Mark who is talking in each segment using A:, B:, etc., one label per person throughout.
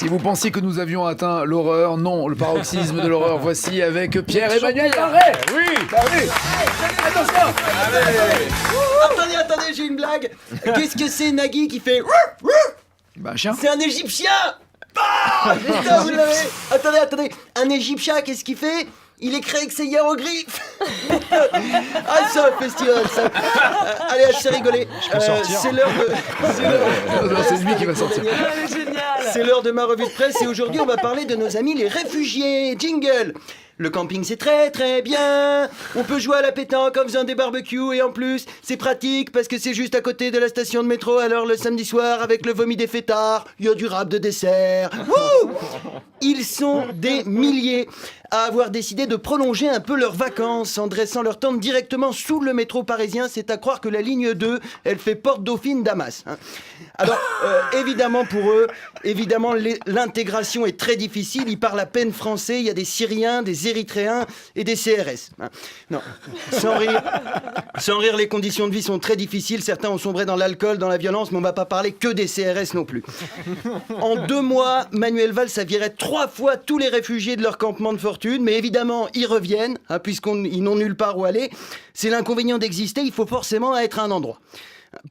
A: Si vous pensiez que nous avions atteint l'horreur, non, le paroxysme de l'horreur, voici avec Pierre-Emmanuel Larrey. Oui, oui.
B: Attention. Attendez, j'ai une blague. Qu'est-ce que c'est Nagui qui fait...
A: Bah, un chien.
B: C'est un Égyptien. Putain, vous l'avez. Attendez, un Égyptien, qu'est-ce qu'il fait? Il écrit avec ses hiéroglyphes. Ah, c'est un festival, ça. Allez, assez rigolé. C'est l'heure de...
A: C'est lui qui va sortir.
B: C'est l'heure de ma revue de presse et aujourd'hui, on va parler de nos amis les réfugiés. Jingle. Le camping c'est très très bien. On peut jouer à la pétanque en faisant des barbecues et en plus c'est pratique parce que c'est juste à côté de la station de métro. Alors le samedi soir avec le vomi des fêtards, il y a du rap de dessert. Wouh! Ils sont des milliers à avoir décidé de prolonger un peu leurs vacances en dressant leur tente directement sous le métro parisien. C'est à croire que la ligne 2, elle fait Porte Dauphine Damas. Alors évidemment pour eux, l'intégration est très difficile. Ils parlent à peine français. Il y a des Syriens, des Érythréens et des CRS. Non, sans rire, les conditions de vie sont très difficiles. Certains ont sombré dans l'alcool, dans la violence, mais on va pas parler que des CRS non plus. En 2 mois, Manuel Valls a viré 3 fois tous les réfugiés de leur campement de fortune, mais évidemment, ils reviennent, puisqu'ils n'ont nulle part où aller. C'est l'inconvénient d'exister, il faut forcément être à un endroit.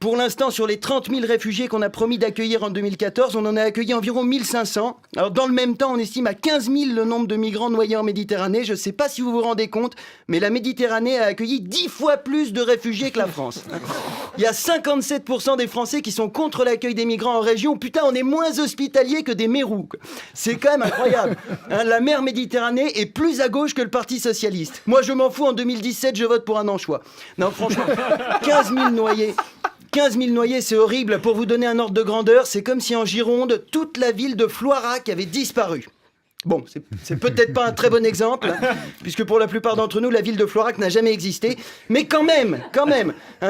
B: Pour l'instant, sur les 30 000 réfugiés qu'on a promis d'accueillir en 2014, on en a accueilli environ 1500. Alors, dans le même temps, on estime à 15 000 le nombre de migrants noyés en Méditerranée. Je ne sais pas si vous vous rendez compte, mais la Méditerranée a accueilli 10 fois plus de réfugiés que la France. Il y a 57% des Français qui sont contre l'accueil des migrants en région. Putain, on est moins hospitaliers que des mérous. C'est quand même incroyable. La mer Méditerranée est plus à gauche que le Parti Socialiste. Moi, je m'en fous, en 2017, je vote pour un anchois. Non, franchement, 15 000 noyés. 15 000 noyés, c'est horrible. Pour vous donner un ordre de grandeur, c'est comme si en Gironde, toute la ville de Floirac avait disparu. Bon, c'est peut-être pas un très bon exemple, puisque pour la plupart d'entre nous, la ville de Floirac n'a jamais existé. Mais quand même,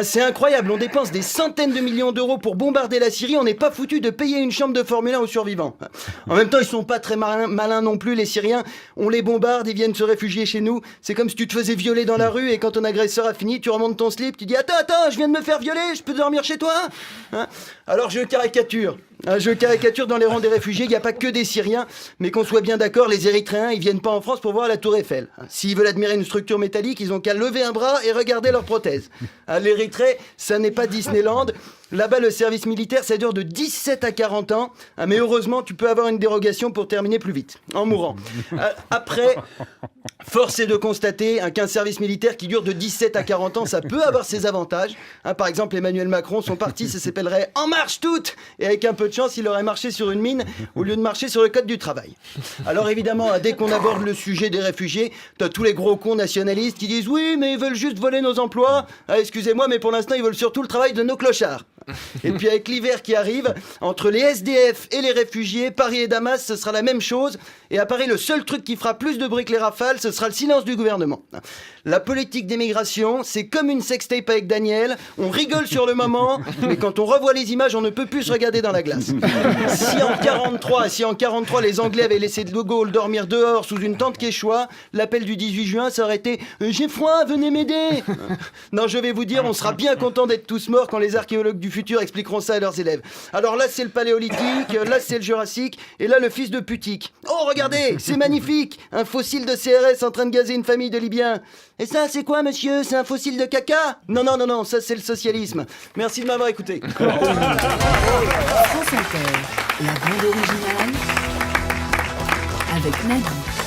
B: c'est incroyable. On dépense des centaines de millions d'euros pour bombarder la Syrie. On n'est pas foutu de payer une chambre de Formule 1 aux survivants. En même temps, ils sont pas très malins non plus, les Syriens. On les bombarde, ils viennent se réfugier chez nous. C'est comme si tu te faisais violer dans la rue et quand ton agresseur a fini, tu remontes ton slip, tu dis « Attends, je viens de me faire violer, je peux dormir chez toi ?» Alors je caricature. Dans les rangs des réfugiés, il n'y a pas que des Syriens, mais qu'on soit bien d'accord, les Érythréens, ils viennent pas en France pour voir la Tour Eiffel. S'ils veulent admirer une structure métallique, ils ont qu'à lever un bras et regarder leur prothèse. L'Érythrée, ça n'est pas Disneyland. Là-bas, le service militaire, ça dure de 17 à 40 ans. Mais heureusement, tu peux avoir une dérogation pour terminer plus vite, en mourant. Après, force est de constater qu'un service militaire qui dure de 17 à 40 ans, ça peut avoir ses avantages. Par exemple, Emmanuel Macron, son parti, ça s'appellerait En Marche Toutes. Et avec un peu de chance, il aurait marché sur une mine au lieu de marcher sur le code du travail. Alors évidemment, dès qu'on aborde le sujet des réfugiés, t'as tous les gros cons nationalistes qui disent « Oui, mais ils veulent juste voler nos emplois. Excusez-moi, mais pour l'instant, ils veulent surtout le travail de nos clochards. » Et puis avec l'hiver qui arrive, entre les SDF et les réfugiés, Paris et Damas, ce sera la même chose. Et à Paris, le seul truc qui fera plus de bruit que les rafales, ce sera le silence du gouvernement. La politique d'émigration, c'est comme une sextape avec Daniel. On rigole sur le moment, mais quand on revoit les images, on ne peut plus se regarder dans la glace. Si en 43, les Anglais avaient laissé De Gaulle dormir dehors sous une tente quechua, l'appel du 18 juin, ça aurait été « J'ai froid, venez m'aider !» Non, je vais vous dire, on sera bien content d'être tous morts quand les archéologues du futur expliqueront ça à leurs élèves. Alors là, c'est le paléolithique, là, c'est le jurassique, et là, le fils de putique. Oh, regardez, c'est magnifique! Un fossile de CRS en train de gazer une famille de Libyens. Et ça, c'est quoi, monsieur? C'est un fossile de caca? Non, ça, c'est le socialisme. Merci de m'avoir écouté.
C: France Inter, la bande originale avec Nagui.